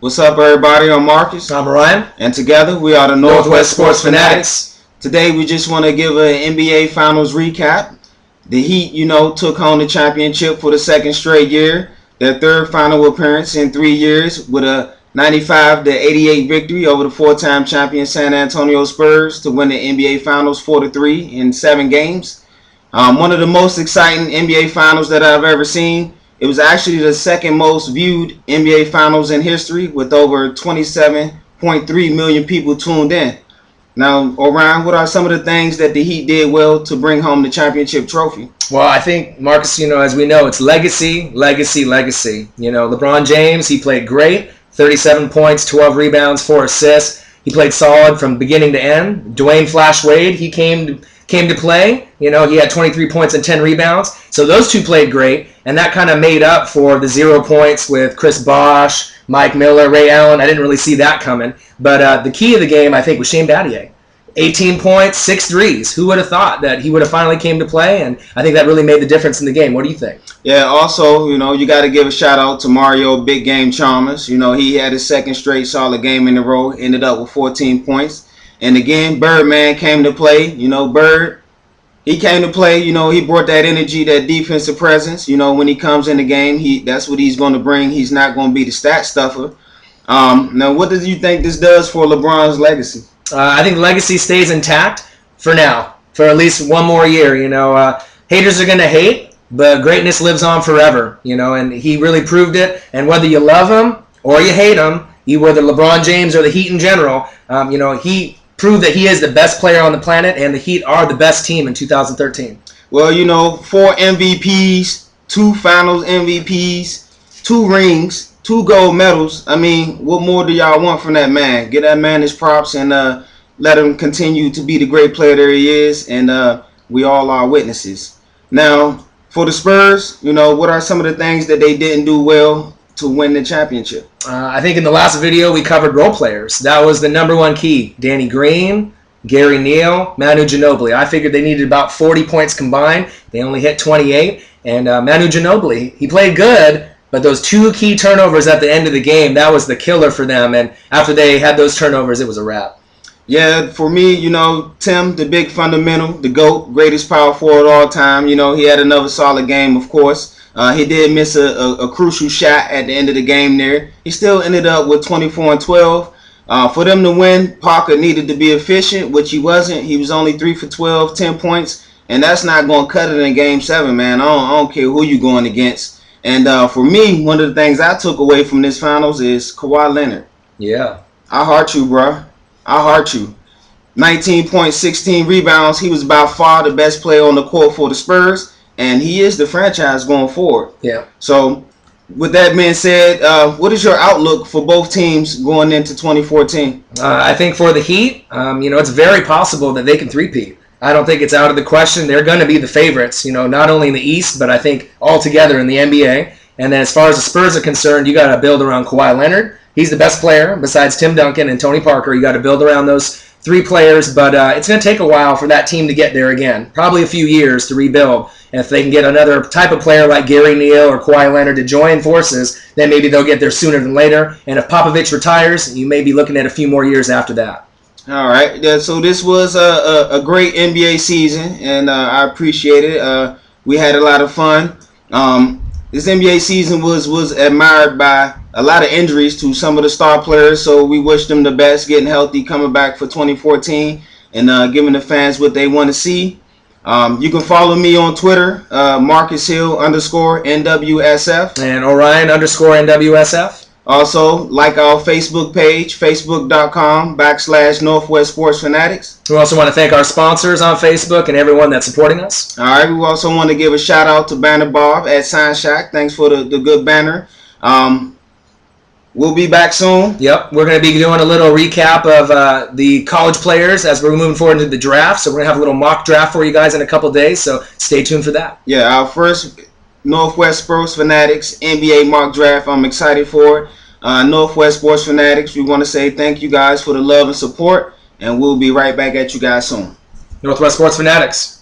What's up, everybody? I'm Marcus. I'm Ryan. And together we are the Northwest Sports Fanatics. Today we just want to give an NBA Finals recap. The Heat, took home the championship for the second straight year. Their third final appearance in 3 years with a 95-88 victory over the four-time champion San Antonio Spurs to win the NBA Finals 4-3 in 7 games. One of the most exciting NBA Finals that I've ever seen. It was actually the second most viewed NBA Finals in history with over 27.3 million people tuned in. Now, Orion, what are some of the things that the Heat did well to bring home the championship trophy? Well, I think, Marcus, as we know, it's legacy. LeBron James, he played great. 37 points, 12 rebounds, 4 assists. He played solid from beginning to end. Dwayne Flash Wade, he came to play. He had 23 points and 10 rebounds. So those two played great, and that kind of made up for the 0 points with Chris Bosh, Mike Miller, Ray Allen. I didn't really see that coming. But the key of the game, I think, was Shane Battier. 18 points, 6 threes. Who would have thought that he would have finally came to play? And I think that really made the difference in the game. What do you think? Yeah, also, you got to give a shout out to Mario Big Game Chalmers. He had his second straight solid game in a row, ended up with 14 points. And again, Birdman came to play. Bird, he came to play. He brought that energy, that defensive presence. When he comes in the game, that's what he's going to bring. He's not going to be the stat stuffer. Now, what do you think this does for LeBron's legacy? I think the legacy stays intact for now, for at least one more year. Haters are going to hate, but greatness lives on forever. And he really proved it. And whether you love him or you hate him, whether LeBron James or the Heat in general, he proved that he is the best player on the planet, and the Heat are the best team in 2013. Well, 4 MVPs, 2 Finals MVPs, 2 rings, 2 gold medals. I mean, what more do y'all want from that man? Get that man his props and let him continue to be the great player that he is, and we all are witnesses. Now, for the Spurs, what are some of the things that they didn't do well to win the championship? I think in the last video we covered role players. That was the number one key. Danny Green, Gary Neal, Manu Ginobili. I figured they needed about 40 points combined. They only hit 28. And Manu Ginobili, he played good, but those 2 key turnovers at the end of the game, that was the killer for them. And after they had those turnovers, it was a wrap. Yeah, for me, Tim, the big fundamental, the GOAT, greatest power forward of all time. He had another solid game, of course. He did miss a crucial shot at the end of the game there. He still ended up with 24 and 12. For them to win, Parker needed to be efficient, which he wasn't. He was only 3 for 12, 10 points. And that's not going to cut it in Game 7, man. I don't care who you're going against. And for me, one of the things I took away from this finals is Kawhi Leonard. Yeah. I heart you, bro. I heart you. 19 points, 16 rebounds. He was by far the best player on the court for the Spurs. And he is the franchise going forward. Yeah. So, with that being said, what is your outlook for both teams going into 2014? I think for the Heat, it's very possible that they can three-peat. I don't think it's out of the question. They're going to be the favorites, not only in the East, but I think altogether in the NBA. And then as far as the Spurs are concerned, you got to build around Kawhi Leonard. He's the best player besides Tim Duncan and Tony Parker. You got to build around those 3 players, but it's going to take a while for that team to get there again. Probably a few years to rebuild. And if they can get another type of player like Gary Neal or Kawhi Leonard to join forces, then maybe they'll get there sooner than later. And if Popovich retires, you may be looking at a few more years after that. All right, so this was a great NBA season, and I appreciate it. We had a lot of fun. This NBA season was admired by a lot of injuries to some of the star players, so we wish them the best, getting healthy, coming back for 2014, and giving the fans what they want to see. You can follow me on Twitter, Marcus Hill _NWSF. And Orion _NWSF. Also, like our Facebook page, facebook.com/Northwest Sports Fanatics. We also want to thank our sponsors on Facebook and everyone that's supporting us. All right, we also want to give a shout out to Banner Bob at Sign Shack. Thanks for the good banner. We'll be back soon. Yep, we're going to be doing a little recap of the college players as we're moving forward into the draft. So we're going to have a little mock draft for you guys in a couple days, so stay tuned for that. Yeah, our first Northwest Sports Fanatics NBA mock draft. I'm excited for it. Northwest Sports Fanatics, we want to say thank you guys for the love and support, and we'll be right back at you guys soon. Northwest Sports Fanatics.